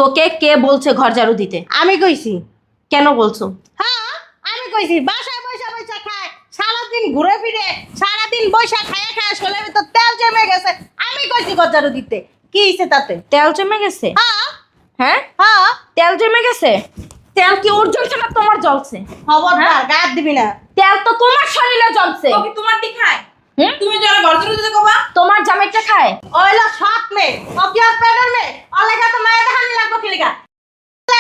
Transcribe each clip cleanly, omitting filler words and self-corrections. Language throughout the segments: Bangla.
তোকে কে বলছে ঘর ঝাড়ু দিতে? আমি কইছি। কেন বলছো? হ্যাঁ আমি কইছি, বাসায় বৈশা বৈশা খায়, সারাদিন ঘুরে ফিরে, সারাদিন বৈশা খায়া খায়া শোলের ভিতর তেল জমে গেছে। আমি কইছি ঘর ঝাড়ু দিতে, কি হইছে তাতে? তেল জমে গেছে? হ্যাঁ হ্যাঁ, হ্যাঁ। তেল জমে গেছে। তেল কি ওর জ্বলছে না তোমার জ্বলছে? খবরদার গায়ে হাত দিবি না। তেল তো তোমার শরীরে জ্বলছে। ও কি তোমার টি খায়? হুম? তুমি যারা ঘর ঝাড়ু দিতে কবা? তোমার জামাইটা খায়। ওইলো সৎ মেয়ে, ও কি আর পেটের মেয়ে? ওর লেগা তো মায়ের দেখানি লাগবো কি লেগা?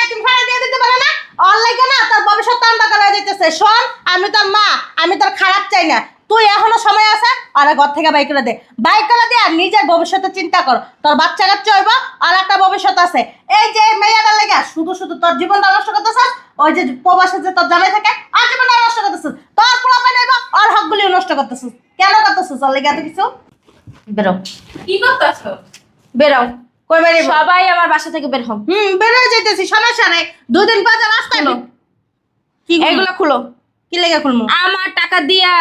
তুমি ভাড়া দিয়ে দিতে পারে না? ওর লেগা না তোর ভবিষ্যৎ অন্ধকার হয়ে যাইতেছে। শোন, আমি তোর মা, আমি তোর খারাপ চাই না। তুই এখনো সময় আছে, আর ঘর থেকে বাইক করে দে, বাইক করে দে, আর নিজের ভবিষ্যতে চিন্তা কর। তোর বাচ্চা কাচ্চা হইব, আর একটা ভবিষ্যৎ আছে। এই যে মেয়েটা লেগা শুধু শুধু তোর জীবনটা নষ্ট করতেছিস। ওই যে প্রবাসে যে তোর জামাই থাকে, আর জীবনটা নষ্ট করতেছিস। তোর পোলাপাই নেব, আর হকগুলিও নষ্ট করতেছিস। কেন করতেছিস? ওর লেগা এত কিছু? বেরো, কি করতেছো? বেরো। কই বেরিয়ে সবাই আমার বাসা থেকে বের হও। বেরিয়ে যাইতেছি, সমস্যা নেই। দুদিন বাজার রাস্তায় খুলো। কি এগুলো খুলো। কি লেগে খুলবো? আমার টাকা দিয়া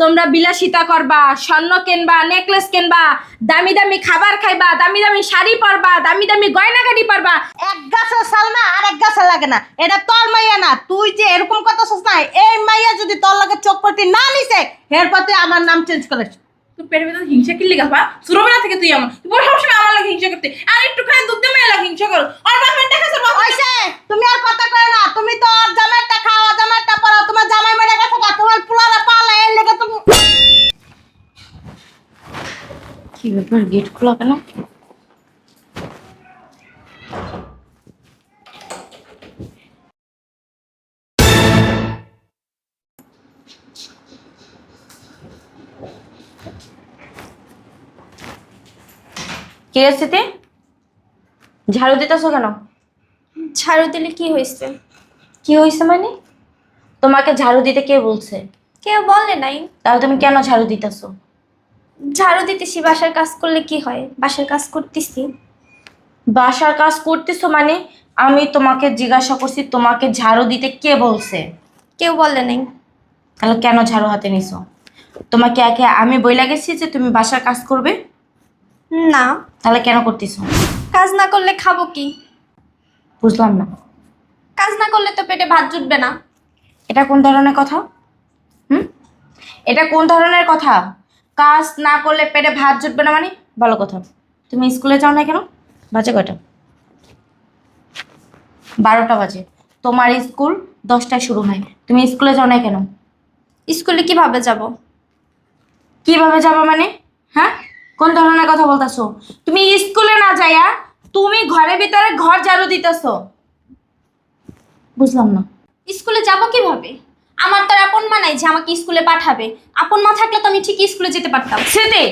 তোমরা বিলাসিতা করবা, স্বর্ণ কিনবা, নেকলেস কিনবা, দামি দামি খাবার খাইবা, দামি দামি শাড়ি পরবা, দামি দামি গয়নাগাড়ি পরবা। এক গাছের সাল না আর এক গাছের লাগে না। এটা তোর মাইয়া না। তুই যে এরকম করতেছিস না, এই মাইয়া যদি তোর লাগে চোখ পড়তি না নিছে, এরপর তুই আমার নাম চেঞ্জ করিস। তুই পেটের ভিতর হিংসা কি লিগা পা? ছোটবেলা থেকে তুই আমার, তুই বড় সবসময় আমার লাগে হিংসা করতে, আর একটু খাই দুধ দিয়ে মেয়ে লাগে হিংসা করো। আর বাপের দেখাছে বাপ। ওইসে তুমি আর কথা কয় না। তুমি তো আর জামাইটা খাওয়া, জামাইটা পড়াও, তোমার জামাই মেরে গেছে না, তোমার পোলারা পালা, এর লেগে তুমি। কি ব্যাপার, গেট খোলা কেন? কি রেসিতে ঝাড়ু দিতেছো কেন? ঝাড়ু দিলে কি হয়েছে? কি হয়েছে মানে? তোমাকে ঝাড়ু দিতে কে বলছে? কেউ বলে নাই। তাহলে তুমি কেন ঝাড়ু দিতেছো? ঝাড়ু দিতেছি, বাসার কাজ করলে কি হয়? বাসার কাজ করতেছি। বাসার কাজ করতেছো মানে? আমি তোমাকে জিজ্ঞাসা করছি তোমাকে ঝাড়ু দিতে কে বলছে? কেউ বলে নাই। তাহলে কেন ঝাড়ু হাতে নিছো? তোমাকে একে আমি বইলা গেছি যে তুমি বাসার কাজ করবে? না, তাহলে কেন করতেছো? কাজ না করলে খাবো কি? বুঝলাম না। কাজ না করলে তো পেটে ভাত জুটবে না। এটা কোন ধরনের কথা? এটা কোন ধরনের কথা? কাজ না করলে পেটে ভাত জুটবে না মানে? ভালো কথা। তুমি স্কুলে যাও না কেন? বাজে কয়টা? 12টা বাজে। তোমার স্কুল 10টায় শুরু হয়। তুমি স্কুলে যাও না কেন? স্কুলে কিভাবে যাব? কিভাবে যাবো মানে? হ্যাঁ, কোন ধরনের কথা বলতেছো? তুমি স্কুলে না যাইয়া তুমি ঘরের ভিতরে ঘর ঝাড়ু দিতেছো। বুঝলাম না। স্কুলে যাব কিভাবে? আমার তো আর আপন মা নাই যে আমাকে স্কুলে পাঠাবে। আপন মা থাকলে তো আমি ঠিকই স্কুলে যেতে পারতাম। স্মৃতি,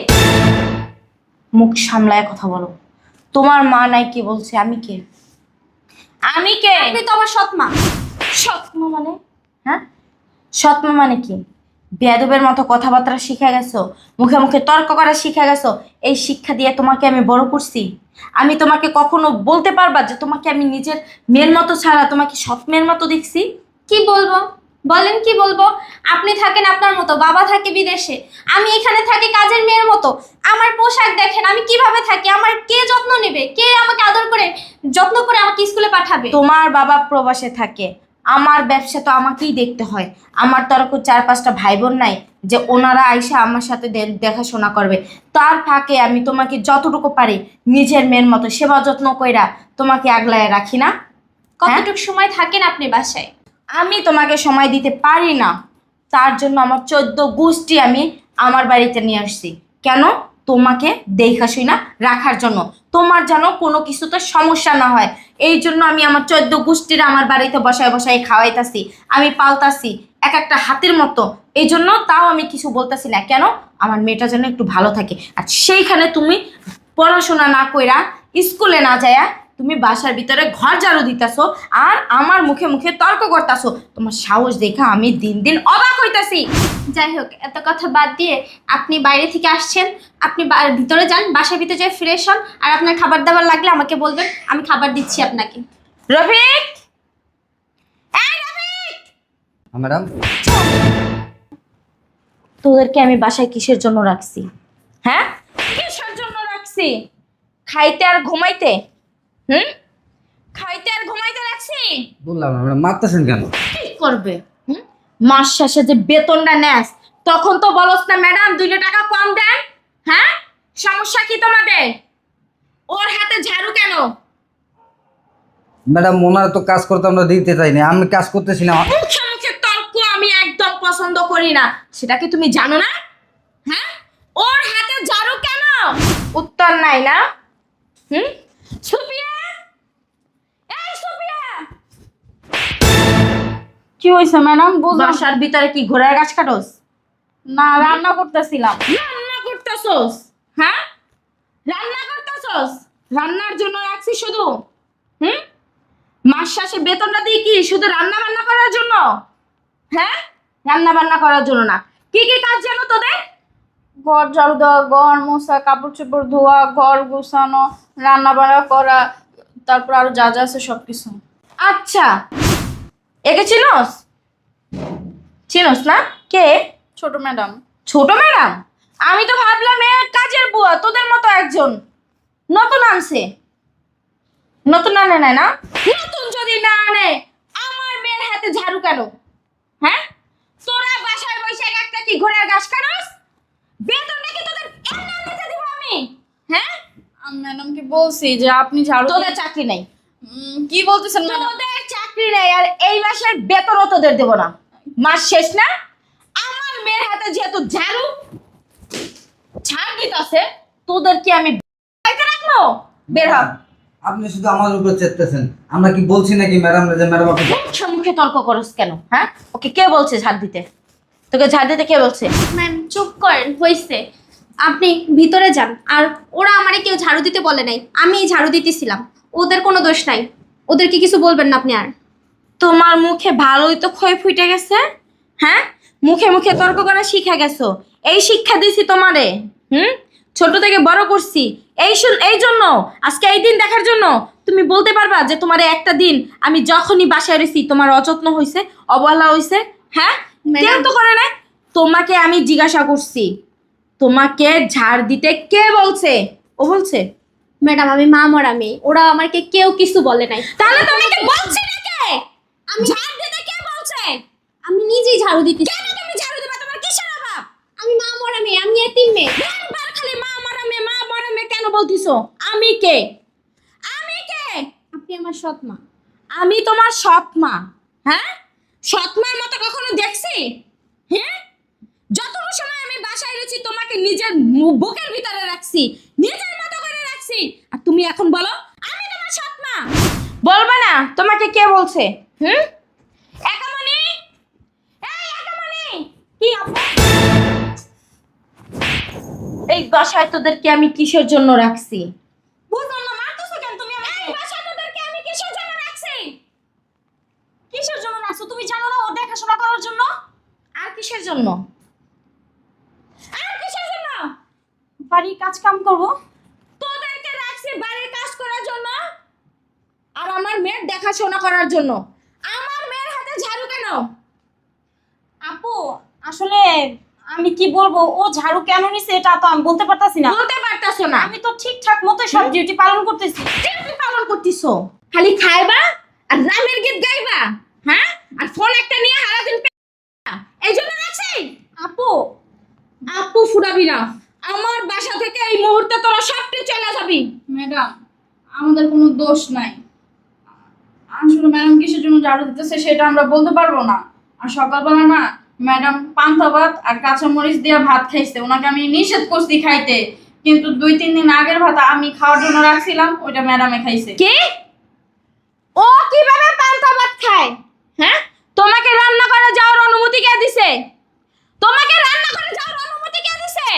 মুখ সামলায় কথা বলো। তোমার মা নাই কি বলছে? আমি কে? আমি কে? আপনি তো আমার সৎ মা। সৎ মা মানে? হ্যাঁ, সৎ মা মানে কি? বেয়াদবের মতো কথাবার্তা শিখে গেছো, মুখে মুখে তর্ক করা শিখে গেছো। এই শিক্ষা দিয়ে তোমাকে আমি বড় করছি। আমি তোমাকে কখনো বলতে পারবা যে তোমাকে আমি নিজের মেয়ের মতো ছাড়া তোমাকে সৎ মেয়ের মতো দেখছি? কি বলবো বলেন, কি বলবো? আপনি থাকেন আপনার মতো, বাবা থাকে বিদেশে, আমি এখানে থাকি কাজের মেয়ের মতো। আমার পোশাক দেখেন, আমি কিভাবে থাকি, আমার কে যত্ন নেবে? কে আমাকে আদর করে যত্ন করে আমাকে স্কুলে পাঠাবে? তোমার বাবা প্রবাসে থাকে, আমার ব্যবসা তো আমাকেই দেখতে হয়। আমার তো আর 4-5টা ভাই বোন নাই যে ওনারা আইসা আমার সাথে দেখাশোনা করবে। তার ফাঁকে আমি তোমাকে যতটুকু পারি নিজের মেয়ের মতো সেবা যত্ন কইরা তোমাকে আগলায় রাখি না? কতটুকু সময় থাকেন আপনি বাসায়? আমি তোমাকে সময় দিতে পারি না। তার জন্য আমার 14 গোষ্ঠী আমি আমার বাড়িতে নিয়ে আসছি। কেন? তোমাকে দেখা শুনা রাখার জন্য, তোমার যেন কোনো কিছুতে সমস্যা না হয়। এই জন্য আমি আমার 14 গোষ্ঠীরা আমার বাড়িতে বসায় বসায় খাওয়াইতাছি, আমি পালতাছি এক একটা হাতের মতো। এই জন্য তাও আমি কিছু বলতেছি না। কেন? আমার মেয়েটা যেন একটু ভালো থাকে। আর সেইখানে তুমি পড়াশোনা না কইরা স্কুলে না যায়া তুমি বাসার ভিতরে ঘর ঝাড়ু দিতেছো আর আমার মুখে মুখে তর্ক করতেছো। তোমার সাহস দেখা আমি দিন দিন অবাক হইতাছি। যাই হোক, এত কথা বাদ দিয়ে আপনি বাইরে থেকে আসছেন, আপনি ভিতরে যান, বাসার ভিতরে যাই ফ্রেশ হন, আর আপনার খাবার দাবার লাগলে আমাকে বলবেন, আমি খাবার দিচ্ছি আপনাকে। রফিক, এই রফিক! ম্যাডাম, তোদেরকে আমি বাসায় কিসের জন্য রাখছি? হ্যাঁ, কিসের জন্য রাখছি? খাইতে আর ঘুমাইতে? বললাম না ম্যাডাম, মারতেছেন কেন? কি করবে? মাস শেষে যে বেতনটা নেস তখন তো বলস না ম্যাডাম 2 টাকা কম দেন। হ্যাঁ, সমস্যা কি তোমাদের? ওর হাতে ঝাড়ু কেন? ম্যাডাম ওনারা তো কাজ করতে আমরা দিতে চাই না, আমি কাজ করতেছি না। মুখে মুখে তর্ক আমি একদম পছন্দ করি না, সেটা কি তুমি জানো না? হ্যাঁ, ওর হাতে ঝাড়ু কেন? উত্তর নাই না? সুফিয়া, এই সুফিয়া, কি হয়েছে ম্যাডাম? বাসার ভিতরে কি ঘোড়ার গাছ কাটোস? না, রান্না করতেছিলাম। রান্না করতেছস? হ্যাঁ, রান্না করতেছস? রান্নার জন্য রাখছি শুধু? মাস শেষে বেতনটা দিই কি শুধু রান্না বান্না করার জন্য? হ্যাঁ, রান্না বান্না করার জন্য না। কি কি কাজ জানো তোদের? ঘর ঝাড়ু দেওয়া, ঘর মোছা, কাপড় চোপড় ধোয়া, ঘর গোছানো, রান্না বান্না করা, তারপর আরো যা যা আছে সবকিছু। আচ্ছা, একে চিনোস? চিনোস না? কে? ছোট ম্যাডাম। ছোট ম্যাডাম? আমি তো ভাবলাম এ কাজের বুয়া, তোদের মতো একজন নতুন আনছে। নতুন আনে নাই না? নতুন যদি না আনে আমার মেয়ের হাতে ঝাড়ু কেন? হ্যাঁ, তোরা বাসায় বসে একটা কি ঘোড়ার ঘাস কাটস? বেতন নাকি তোদের এমনি এমনিতে দিব আমি? হ্যাঁ, আমি ম্যাডামকে বলছি যে আপনি ঝাড়ু তোদের চাকরি নাই। কি বলতেছেন ম্যাডাম? তোদের চাকরি নেই আর এই মাসের বেতনও তোদের দেব না। মাস শেষ না, আমার মেয়ের হাতে যেহেতু ঝাড়ু ঝাড় দিতেছে, তোদের কি আমি বাইতে রাখবো? বের হ। আপনি শুধু আমাদের উপর চেতেছেন, আমরা কি বলছি নাকি ম্যাডাম যে ম্যাডাম আপনি মুখে মুখে তর্ক করস কেন? হ্যাঁ, ওকে কে বলছে ঝাড় দিতে? তোকে ঝাড় দিতে কে বলছে? ম্যাম চুপ করেন, হয়েছে। আপনি ভিতরে যান। আর ওরা আমারে কেউ ঝাড়ু দিতে বলে নাই, আমি ঝাড়ু দিতেছিলাম। ওদের কোনো দোষ নাই, ওদেরকে কিছু বলবেন না আপনি আর। তোমার মুখে ভালোই তো ক্ষয় ফুটে গেছে। হ্যাঁ, মুখে মুখে তর্ক করা শিখে গেছো। এই শিক্ষা দিছি তোমারে। ছোট থেকে বড় করছি এই জন্য, আজকে এই দিন দেখার জন্য। তুমি বলতে পারবা যে তোমার একটা দিন আমি যখনই বাসায় রয়েছি তোমার অযত্ন হয়েছে, অবহেলা হয়েছে? হ্যাঁ, কেউ তো করে না। তোমাকে আমি জিজ্ঞাসা করছি তোমাকে ঝাড় দিতে কে বলছে? ও বলছে? ম্যাডাম আমি মা মরা মেয়ে, ওরা আমাকে কেউ কিছু বলে নাই। তাহলে তোমাকে বলছি না কে? আমি ঝাড় দিতে কে বলছে? আমি নিজেই ঝাড়ু দিতে। কেন তুমি ঝাড়ু দিবা? তোমার কিসের অভাব? আমি মা মরা মেয়ে, আমি এতিম মেয়ে। একবার খালি মা মরা মেয়ে কেন বলতিছো? আমি কে? আমি কে? আপনি আমার সৎ মা। আমি তোমার সৎ মা। হ্যাঁ, সৎ মার মতো কখনো দেখছি? হ্যাঁ, যতটুকু সময় আমি বাসায় রয়েছি তোমাকে নিজের বুকের ভিতরে রাখছি, নিজের মতো করে রাখছি, আর তুমি এখন বলো আমি তোমার সৎ মা? বলবে না? তোমাকে কে বলছে? একামনি, এই একামনি, কি আপু? এই বাসায় তোদেরকে আমি কিসের জন্য রাখছি? বুঝলাম না, মারতেছো কেন তুমি আমাকে? এই বাসায় তোদেরকে আমি কিসের জন্য রাখছি? কিসের জন্য রাখছো তুমি জানো না? ও দেখাশোনা করার জন্য। আর কিসের জন্য? আর কিসের জন্য? বাড়ির কাজ কাম করব। তোদেরকে রাখছি বাড়ির কাজ করার জন্য আর আমার মেয়ের দেখাশোনা করার জন্য। আমার মেয়ের হাতে ঝাড়ু কেন? আপু আসলে আমি কি বলবো, ও ঝাড়ু কেন নিছে এটা তো আমি বলতে পারতাছি না। বলতে পারতাছো না? আমি তো ঠিকঠাক মতো সব ডিউটি পালন করতেছি। ডিউটি পালন করতিছো, খালি খাইবা আর রামের গীত গাইবা। হ্যাঁ, আর ফোন একটা নিয়ে সারাদিন এই জন্য রাখছি। আপু আপু ফুরাবি না, আমার বাসা থেকে এই মুহূর্তে তোরা সবটি চলে যাবি। ম্যাডাম আমাদের কোনো দোষ নাই। আসলে ম্যাডাম কিসের জন্য ঝাড়ু দিতেছে সেটা আমরা বলতে পারবো না। আর সকালবেলা না ম্যাডাম পান্তা ভাত আর কাঁচামরিচ দিয়ে ভাত খাইছে, ওনাকে আমি নিষেধ করছি খাইতে, কিন্তু 2-3 দিন আগের ভাত আমি খাওয়ার জন্য রাখছিলাম, ওইটা ম্যাডামে খাইছে। কি? ও কিভাবে পান্তা ভাত খায়? হ্যাঁ, তোমাকে রান্না করে যাওয়ার অনুমতি কে দিছে? তোমাকে রান্না করে যাওয়ার অনুমতি কে দিছে?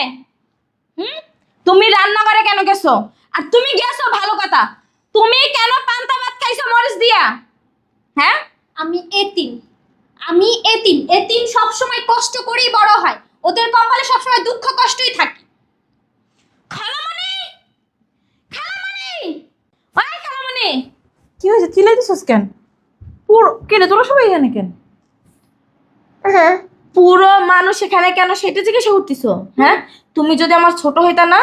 তুমি রান্না করে কেন গেছো? আর তুমি গেছো ভালো কথা, তুমি কেন পান্তা ভাত খাইছো মরিচ দিয়া? হ্যাঁ, আমি এতিম, আমি এতিম। এতিম সবসময় কষ্ট করেই বড় হয়, ওদের কপালে সবসময় দুঃখ কষ্টই থাকে। খালামণি, খালামণি, ওই খালামণি, কি হয়েছে? চিল্লাইতেছিস কেন? পুরো কেন তোরা সবাই এখানে কেন? পুরো মানুষ এখানে কেন সেটা জিজ্ঞাসা করতেছো? হ্যাঁ, তুমি যদি আমার ছোট হইতা না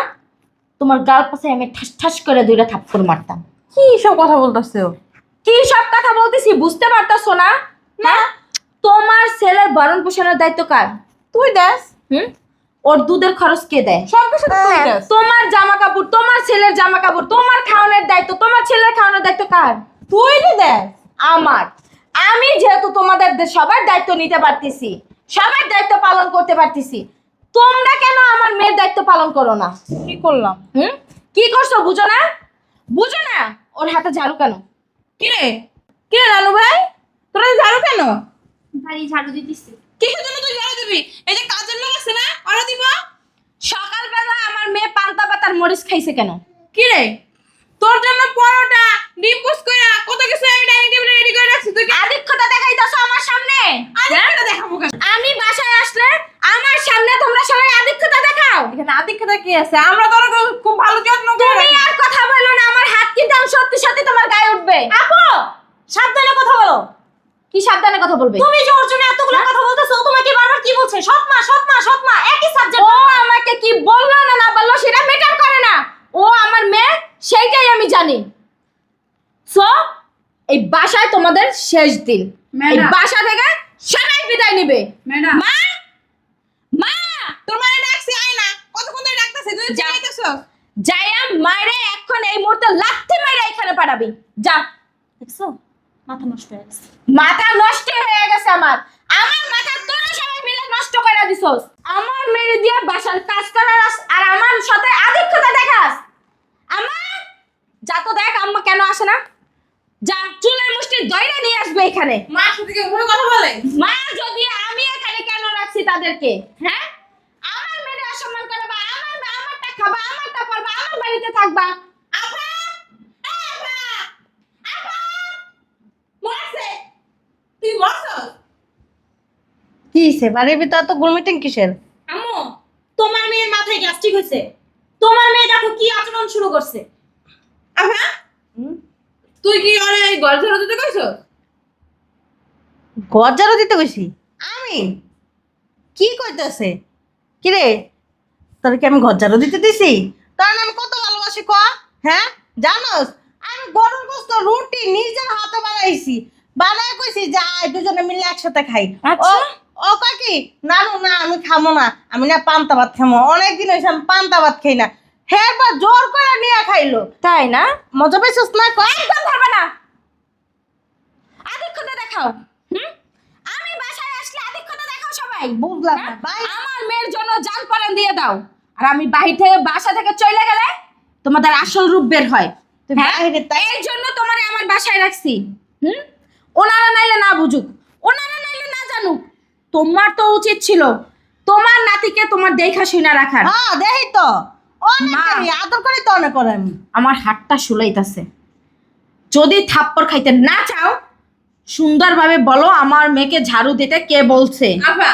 তোমার গাল পাশে আমি ঠাস ঠাস করে 2টা থাপ্পড় মারতাম। কি সব কথা বলতেছে? কি সব কথা বলতেছি বুঝতে পারতাছো না? হ্যাঁ, তোমার ছেলের ভরণ পোষণের দায়িত্ব কার? তুই দেস হুম, ওর দুধের খরচ কে দেয়? সব কিছু তুই দেস। তোমার জামা কাপড়, তোমার ছেলের জামা কাপড়, তোমার খাওয়ানোর দায়িত্ব, তোমার ছেলের খাওয়ানোর দায়িত্ব কার? তুই তো দেস। আমার। আমি যেহেতু তোমাদের সবার দায়িত্ব নিতে পারতেছি, সবার দায়িত্ব পালন করতে পারতেছি, তোমরা কেন আমার মেয়ের দায়িত্ব পালন করো না? কি করলাম? হুম, কি করছো বুঝো না? বুঝো না? ওর হাতে ঝাড়ু কেন? কি রে নানু ভাই, তোরা ঝাড়ু কেন? বাড়ি ঝাড়ু দিতেছি। কিসের জন্য তুই ঝাড়ু দিবি? এই যে কাজের লোক আছে না, ওরা দিব। সকালবেলা আমার মেয়ে পান্তা পাতার মরিচ খাইছে কেন? কি রে, তোর জন্য পরোটা ডিম পোস্ট কইরা কত কিছু আমি ডাইনিং টেবিলে রেডি করে রাখছি, তুই আদিক্ষতা দেখাইতাছো আমার সামনে? আদিক্ষতা দেখাবো কেন? আমি বাসায় আসলে আমার সামনে তোমরা সবাই আদিক্ষতা দেখাও। এখানে আদিক্ষতা কি আছে? আমরা তোর খুব ভালো যত্ন করে তুমি রাখি। আর কথা বলো না, আমার হাত কিন্তু আমি সত্যি সত্যি তোমার গায়ে উঠবে। আপু, সাবধানে কথা বলো। কি সাবধানে কথা বলবে? তুমি যে ওর জন্য এতগুলো কথা বলতেছো, ও তোমাকে বারবার কি বলছে? সৎমা একই ও সাবজেক্ট। আমাকে কি বললো না না বললো সেটা ম্যাটার করে না। ও আমার মেয়ে, সেইটাই আমি জানি। সো এই বাসায় তোমাদের শেষ দিন। এই ম্যাডাম। বাসা থেকে সবাই বিদায় নিবে। ম্যাডাম, মা, মা, তোর মানে ডাকছি আয় না, কতক্ষণ ধরে ডাকতেছে, তুই যা। যাইতেছস। যাইয়া মারে এখন এই মুহূর্তে লাথি মাইরা এখানে পাঠাবি। যা। দেখছো, মাথা নষ্ট হয়ে গেছে। মাথা নষ্ট হয়ে গেছে আমার। আমার মাথা তোরা সবাই মিলে নষ্ট করে দিছস। আমার মেরে দিয়া বাসার কাজ করাস আর আমার সাথে আদিক্ষতা দেখাস। আমার যা তো দেখ আম্মা কেন আসে না। যা চুলের মুষ্টি দইরা নিয়ে আসবে এখানে। মার সাথে কি ওভাবে কথা বলে? মা যদি আমি এখানে কেন রাখছি তাদেরকে? হ্যাঁ, আমার মেয়ের অসম্মান করবা, আমারটা খাবা, আমারটা পরবা, আমার বাড়িতে থাকবা। আপা, আপা, আপা, মরছে, তুই মরছস। কি হইছে? বাড়ির ভিতর তো গোল মিটিং কিসের? আম্মু, তোমার মেয়ের মাথায় গ্যাস্ট্রিক হয়েছে। তোমার মেয়ে দেখো কি আচরণ শুরু করছে। আহা, তুই কি ওরে এই ঘর ঝাড়ু দিতে কইছস? ঘর ঝাড়ু দিতে কইছি? আমি? কি কইতেছে? কি রে, তোর কি আমি ঘর ঝাড়ু দিতে দিছি? তোর আমি কত ভালোবাসি ক? হ্যাঁ, জানোস আমি গরুর গোস্ত রুটি নিজের হাতে বানাইছি, বানায় কইছি যে আয় দুজনে মিলে একসাথে খাই। আচ্ছা। ও কয় কি, নানু না আমি খামো না, আমি না পান্তা ভাত খামো, অনেকদিন হয়েছে আমি পান্তা ভাত খাই না। হ্যাঁ, বা জোর করে নিয়ে খাইলো। তাই না? মজা পাইছিস না? কয় একদম ধরবে না। আদিক্ষতা দেখাও। হুম, আমি বাসায় আসলে আদিক্ষতা দেখাও সবাই। বুঝলাম না হ্যাঁ? ভাই। আমার মেয়ের জন্য জান পরান দিয়ে দাও। আর আমি বাহির থেকে বাসা থেকে চলে গেলে তোমাদের আসল রূপ বের হয়। তুই হ্যাঁ? বাইরে তাই এর জন্য তোমারে আমার বাসায় রাখছি। হুম, ওনারা নাইলে না বুঝুক, ওনারা নাইলে না জানুক। তোমার তো উচিত ছিল তোমার নাতিকে তোমার দেখা শুনা রাখার। হ্যাঁ দেখি তো, অনেক মা। করি, আদর করে তো অনেক করে আমি। আমার হাতটা শুলাইতাছে। যদি থাপ্পড় খাইতে না চাও সুন্দরভাবে বলো আমার মেয়েকে ঝাড়ু দিতে কে বলছে। আফা,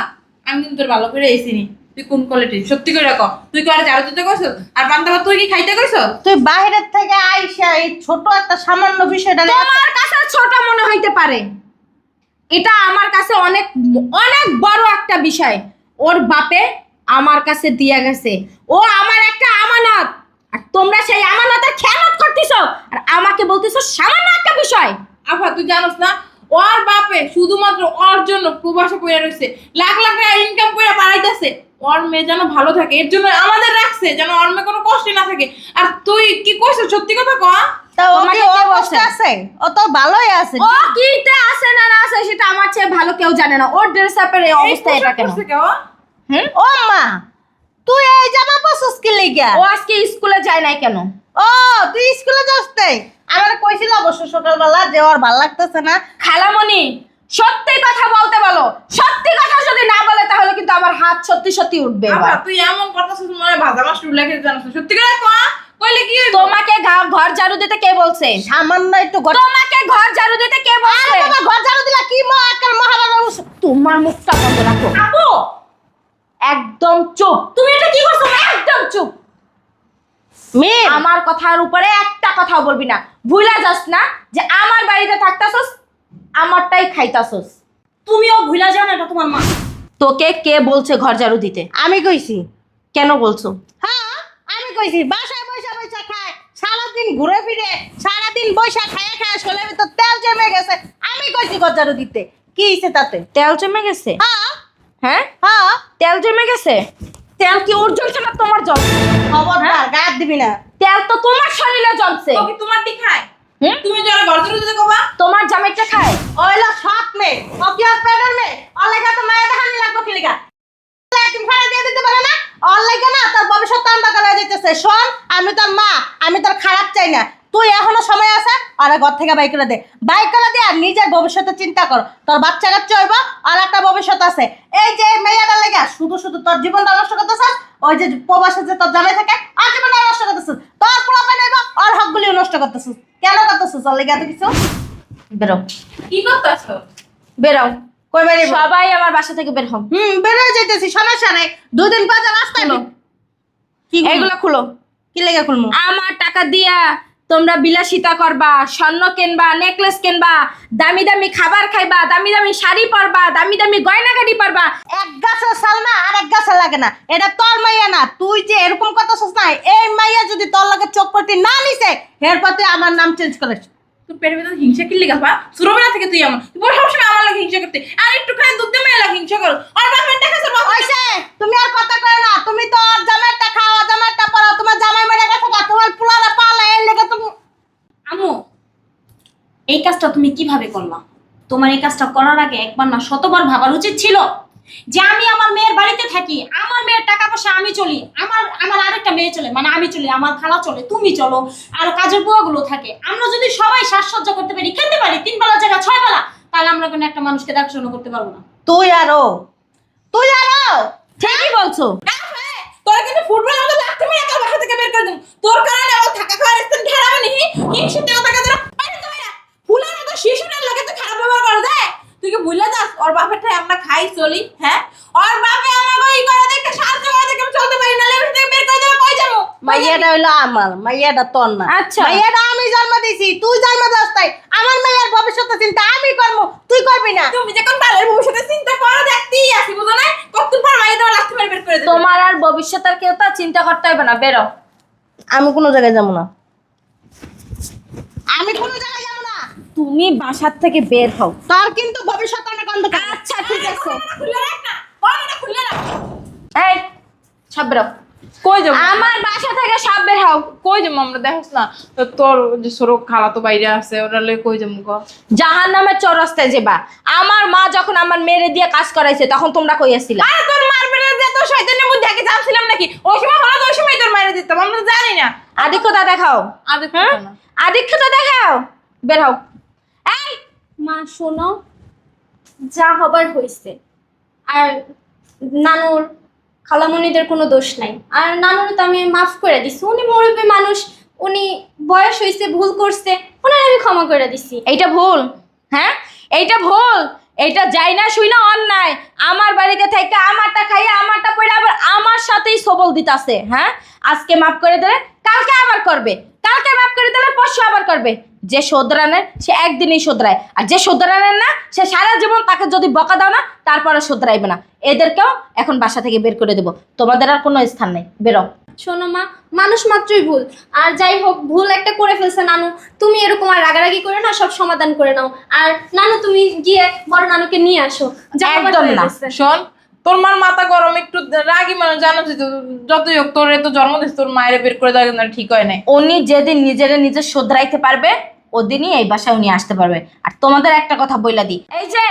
আমি কিন্তু তোর ভালো করে এসিনি। তুই কোন কোয়ালিটি? সত্যি করে কও, তুই কি ওরে ঝাড়ু দিতে কইছস? আর পান্তা ভাত তুই কি খাইতে কইছস? তুই বাইরের থেকে আইসা এই ছোট একটা সামান্য বিষয়টা নিয়ে তোমার কাছে ছোট মনে হইতে পারে, এটা আমার কাছে অনেক অনেক বড় একটা বিষয়। ওর বাপে আমার কাছে দিয়া গেছে, ও আমার একটা আমানত। আর তোমরা সেই আমানতের খেয়ানত করতেছো আর আমাকে বলতেছো সামান্য একটা বিষয়। আফা, তুই জানোস না ওর বাপে শুধুমাত্র ওর জন্য প্রবাসে পড়ে রইছে, লাখ লাখ টাকা ইনকাম করে বাড়াইতেছে। ওর মেয়ে যেন ভালো থাকে এর জন্য আমাদের রাখছে, যেন ওর মেয়ে কোনো কষ্ট না থাকে। আর তুই কি কইছস? সত্যি কথা ক। তা ও তোমাকে কি কে ও বলছে? কষ্ট আছে? ও তো ভালোই আছে। ও কিতে আছে না না আছে সেটা আমার চেয়ে ভালো কেউ জানে না। ওর ড্রেস আপের এই অবস্থা এটা কেন? হুম, ও মা, তুই এই জামা পরছিস কি লিগা? ও আজকে স্কুলে যায় নাই কেন? ও তুই স্কুলে যাস তাই? আমার কইছিল অবশ্য সকালবেলা যে ওর ভালো লাগতেছে না। খালামণি, সত্যি কথা বলতে বলো। সত্যি কথা যদি না বলে তাহলে কিন্তু আমার হাত সত্যি সত্যি উঠবে আফা, এবার। তুই এমন করতেছিস মনে হয় ভাজা মাছ উল্লেখ জানোস না। সত্যি করে ক, কইলে কি হইব? তোমাকে ঘর ঝাড়ু দিতে কে বলছে? সামান্য একটু ঘর তোমাকে ঘর ঝাড়ু দিতে কে বলছে? বাবা, ঘর ঝাড়ু দিলা কি মা আকাল মহাভারত। তোমার মুখটা বন্ধ রাখো। আপু, একদম চুপ। তুমি এটা কি করছো? একদম চুপ। মেয়ে আমার কথার উপরে একটা কথাও বলবি না। ভুলা যাস না যে আমার বাড়িতে থাকতাছস, আমারটাই খাইতাছস। তুমিও ভুলা যাও না, এটা তোমার মা। তোকে কে বলছে ঘর ঝাড়ু দিতে? আমি কইছি। কেন বলছো? হ্যাঁ আমি কইছি, বাসায় বৈশা বৈশা খায় সারাদিন, ঘুরে ফিরে সারাদিন বৈশা খায় শোলের ভিতর তেল জমে গেছে, আমি কইছি ঘর ঝাড়ু দিতে, কি হইছে তাতে? তেল জমে গেছে? হ্যাঁ হ্যাঁ, হ্যাঁ, তেল জমে গেছে। তেল কি ওর জ্বলছে না তোমার জ্বলছে? খবরদার গায়ে দিবি না। তেল তো তোমার শরীরে জ্বলছে। ও কি তোমার টি খায়? হুম? তুমি যারা ঘর ঝাড়ু দিতে কবা? তোমার জামাইটা খায়। ওইলা সৎ মেয়ে, ও কি আর পেটের মেয়ে? অলেগা তো মায়ের দেখানি লাগবো কি লিগা? তুমি ভাড়া দিয়ে দিতে পারো না? অলেগা না তোর ভবিষ্যৎ অন্ধকার হয়ে যাইতেছে। শোন, আমি তোর মা, আমি তোর খারাপ চাই না। তুই এখনো সময় আছে, আর ঘর থেকে বাইক করে দে, বাইক করে দে, আর নিজের ভবিষ্যতে চিন্তা কর। তোর বাচ্চা কাচ্চা হইব, আর একটা ভবিষ্যৎ আছে। এই যে মেয়েটা লেগে শুধু শুধু তোর জীবনটা নষ্ট করতেছিস, ওই যে প্রবাসে যে তোর জামাই থাকে, আর জীবনটা নষ্ট করতেছিস। তোর পোলাপাই নেব, আর হকগুলিও নষ্ট করতেছিস। কেন করতেছিস? ওর লেগে এত কিছু? বেরো, কি করতেছো? বেরো। কই বেরিয়ে সবাই আমার বাসা থেকে বের হও। বেরোয় যাইতেছি, সমস্যা নেই। দুদিন পর যা রাস্তায় খুলো। কি এইগুলো খুলো। কি লেগে খুলমু? আমার টাকা দিয়া তোমরা বিলাসিতা করবা, স্বর্ণ কিনবা, নেকলেস কিনবা, দামি দামি খাবার খাইবা, দামি দামি শাড়ি পরবা, দামি দামি গয়নাগাড়ি পরবা। এক গাছের সাল না আর এক গাছে লাগে না, এটা তোর মাইয়া না। তুই যে এরকম করতেছিস না, এই মাইয়া যদি তোর লাগে চোখ পড়তে না নিছে, এরপর তুই আমার নাম চেঞ্জ করিস। তোর পেটের ভিতর হিংসা কি লেগা পা? ছোটবেলা থেকে তুই আমার তুই বড় সবসময় আমার লাগে হিংসা করতে, আর একটু খাই দুধ দিয়ে মেয়ে লাগে হিংসা করো। আর বাপের টাকা সব ওইসে তুমি আর কথা কয় না, তুমি তো আর জামাইটা খাও, জামাইটা পরাও, তোমার জামাই মেরে গেছে, তোমার পোলারা পালা, এর লেগে তুমি। আম্মু, এই কাজটা তুমি কিভাবে করলা? তোমার এই কাজটা করার আগে একবার না শতবার ভাবার উচিত ছিল যে আমি আমার মেয়ের বাড়িতে থাকি, আমার মেয়ের টাকা পয়সা আমি চলি, আমার আমার আরেকটা মেয়ে চলে, মানে আমি চলি, আমার খালা চলে, তুমি চলো, আর কাজের বুয়াগুলো থাকে। আমরা যদি সবাই সাজসজ্জা করতে পারি, খেতে পারি 3 বেলা জায়গা 6 বেলা, তাহলে আমরা কোনো একটা মানুষকে দেখাশোনা করতে পারবো না। তুই আরো, তুই আরো। ঠিকই বলছো। তোরা কিন্তু ফুটবলের মতো লাগতে মেরে তোর বাসা থেকে বের করে দিন। তোর কারণে আমার থাকা খাওয়ার স্থান খারাপ নি, হিংসা টাকা টাকা তোরা বাইরে তো বাইরে। ফুলের মতো শিশুটার লাগে তো খারাপ ব্যবহার করে দেয়। তুই কি ভুলে যাস ওর বাপেরটাই আমরা খাই চলি? হ্যাঁ, ওর বাপে আমাকে ওই করে দেখে সাহায্য করে দেখে আমি চলতে পারি না, লেভেল থেকে বের করে দেবে, কই যাবো? মাইয়াটা হইলো আমার, মাইয়াটা তোর না। আচ্ছা। মাইয়াটা আমি জন্ম দিছি, তুই জন্ম দাস তাই। আমার মাইয়ার ভবিষ্যৎ চিন্তা আমি করবো, তুই করবি না। তুমি যে কোন বালের ভবিষ্যতে চিন্তা করো দেখতেই আসি, বুঝো না? কতদিন পর মাইয়া দেওয়া লাগতে বের করে দেবে। তোমার আর ভবিষ্যতের কেউ তা চিন্তা করতে হবে না, বেরো। আমি কোনো জায়গায় যাবো না, আমি কোনো জায়গায় যাবো না। তুমি বাসার থেকে বের হও। তোর কিন্তু ভবিষ্যৎ অনেক অন্ধকার। আচ্ছা ঠিক আছে। খুলে রাখ না, বড়টা খুলে রাখ। এই সব বেরো। কই যাবো? আমার বাসা থেকে সব বের হও। কই যাবো আমরা? দেখোস না তো তোর যে সরো খালা তো বাইরে আছে, ওরা লই কই যাবো গো? জাহান্নামের চৌরাস্তায় যাবা। আমার মা যখন আমার মেয়েরে দিয়ে কাজ করাইছে তখন তোমরা কই আসছিলা? আর তোর মারবে না যে তোর শয়তানের মধ্যে আগে জানছিলাম নাকি? ওই সময় হলো তো ওই সময় তোর মাইরে দিতাম, আমরা তো জানি না। আদিক্ষতা দেখাও। আদে হ্যাঁ, না। আদিক্ষতা দেখাও। বের হও। এই মা শোনো, যা হবার হয়েছে। আর নানুর খালামণিদের কোনো দোষ নাই, আর নানুর তো আমি মাফ করে দিছি। উনি মুরব্বী মানুষ, উনি বয়স হয়েছে, ভুল করছে, ওনার আমি ক্ষমা করে দিছি। এইটা ভুল? হ্যাঁ, এইটা ভুল। এইটা যাই না শুই না অন্যায়। আমার বাড়িতে থেকে আমারটা খাইয়া আমারটা পড়ে আবার আমার সাথেই সবল দিতাছে। হ্যাঁ, আজকে মাফ করে দিলে কালকে আবার করবে, কালকে মাফ করে দিলে পরশু আবার করবে। যে শোধরানের সে একদিনই শোধরায়, আর যে শোধরানের না সে সারা জীবন, তাকে যদি বকা দাও না তারপরে শোধরাইবে না। এদেরকেও এখন বাসা থেকে বের করে দেবো। তোমাদের আর কোনো স্থান নেই, বেরো। শোনো মা, মানুষ মাত্রই ভুল। আর যাই হোক, ভুল একটা করে ফেলছে নানু, তুমি এরকম আর রাগারাগি করে না, সব সমাধান করে নাও। আর নানু তুমি গিয়ে বড় নানুকে নিয়ে আসো। যা হবার একদম হয়ে না। গেছে। শোন, তোর মার মাথা গরম, একটু রাগি মানুষ, জানো তো, যতই হোক তোর তো জন্ম দিস, তোর মায়ের বের করে দেওয়া কিন্তু ঠিক হয় নাই। উনি যেদিন নিজে শোধরাইতে পারবে ওদিনই এই বাসায় উনি আসতে পারবে। আর তোমাদের একটা কথা বইলা দিই, এই যে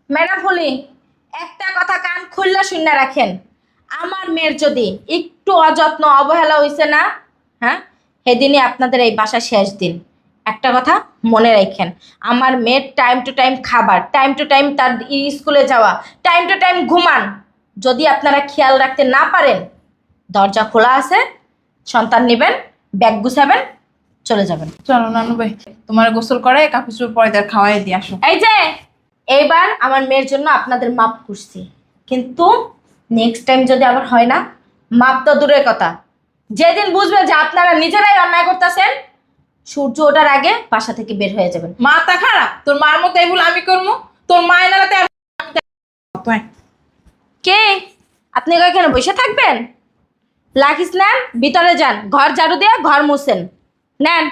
ম্যাডাম ফুলি, একটা কথা কান খুললা শুনে রাখেন। আমার মেয়ের যদি একটু অযত্ন অবহেলা হইছে না, হ্যাঁ, সেদিনই আপনাদের এই বাসা শেষ দিন। একটা কথা মনে রাখেন, আমার মেয়ের টাইম টু টাইম খাবার, টাইম টু টাইম তার স্কুলে যাওয়া, টাইম টু টাইম ঘুমান, যদি আপনারা খেয়াল রাখতে না পারেন, দরজা খোলা আছে, সন্তান নেবেন, ব্যাগ গুছাবেন, চলে যাবেন। চলো নানু ভাই, তোমার গোসল করে কাপড় চোপড় পরে তার খাওয়াই দিয়ে আসো। এই যে এইবার আমার মেয়ের জন্য আপনাদের মাপ করছি, কিন্তু নেক্সট টাইম যদি আবার হয় না, মাপ তো দূরের কথা, যেদিন বুঝবেন যে আপনারা নিজেরাই অন্যায় করতেছেন, সূর্য ওঠার আগে বাসা থেকে বের হয়ে যাবেন। মাথা খারাপ? তোর মার মতো এই ভুল আমি করবো? তোর মায়ের নালাতে কে আপনি এখানে বসে থাকবেন? লাখিস নেন, ভিতরে যান, ঘর ঝাড়ু দিয়ে ঘর মুছেন। নেন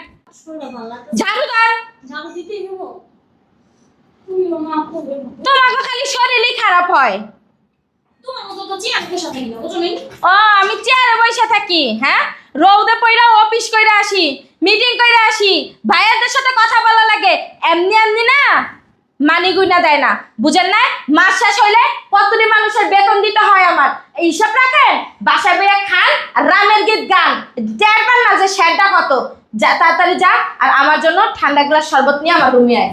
ঝাড়ু দেন। ঝাড়ু দিতেই হবো? তুমিও মাফ করবে না। তোমাকে খালি শরীরই খারাপ হয়। তোমার মতো তো চেয়ার বসে থাকি না, বুঝো নি? ও আমি চেয়ারে বসে থাকি, হ্যাঁ? রৌদে পইরা অফিস কইরা আসি, মিটিং কইরা আসি, ভাইয়াদের সাথে কথা বলা লাগে, এমনি এমনি না মানি গুইনা দেয় না, বুঝেন না? মাস শেষ হইলে কতটি মানুষের বেতন দিতে হয় আমার, এই হিসাব রাখেন। বাসায় বেয়ে খান আর রামের গীত গান, দেখবেন না যে শেয়ারটা কত। যা তাড়াতাড়ি যা, আর আমার জন্য ঠান্ডা গ্লাস শরবত নিয়ে আমার রুমে আয়।